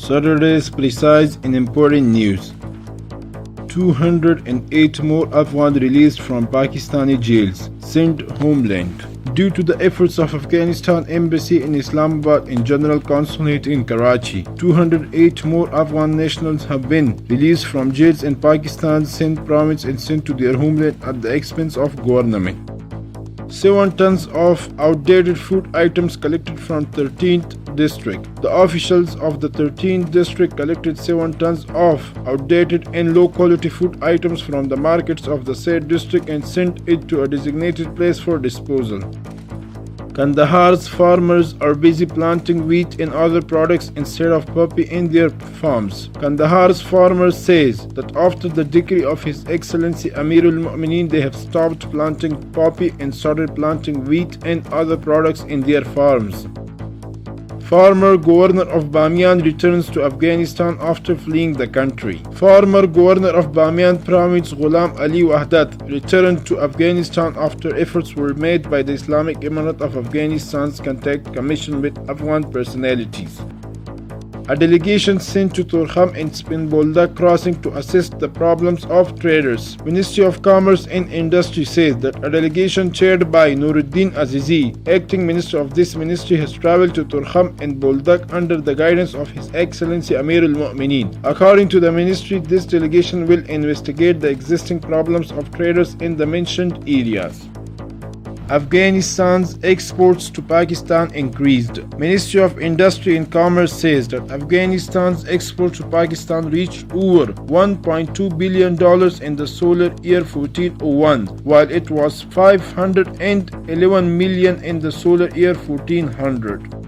Saturday's precise and important news. 208 more Afghan released from Pakistani jails, sent homeland. Due to the efforts of Afghanistan Embassy in Islamabad and General Consulate in Karachi, 208 more Afghan nationals have been released from jails in Pakistan's Sindh province and sent to their homeland at the expense of government. 7 tons of outdated food items collected from 13th district. The officials of the 13th district collected 7 tons of outdated and low quality food items from the markets of the said district and sent it to a designated place for disposal. Kandahar's farmers are busy planting wheat and other products instead of poppy in their farms. Kandahar's farmers says that after the decree of His Excellency Amir al-Mu'mineen, they have stopped planting poppy and started planting wheat and other products in their farms. Former Governor of Bamiyan returns to Afghanistan after fleeing the country. Former Governor of Bamiyan Province Ghulam Ali Wahdat returned to Afghanistan after efforts were made by the Islamic Emirate of Afghanistan's Contact Commission with Afghan personalities. A delegation sent to Torkham and Spinbolda crossing to assess the problems of traders. Ministry of Commerce and Industry says that a delegation chaired by Nuruddin Azizi, acting minister of this ministry, has traveled to Torkham and Boldak under the guidance of His Excellency Amir al-Mu'mineen. According to the ministry, this delegation will investigate the existing problems of traders in the mentioned areas. Afghanistan's exports to Pakistan increased. Ministry of Industry and Commerce says that Afghanistan's exports to Pakistan reached over $1.2 billion in the solar year 1401, while it was $511 million in the solar year 1400.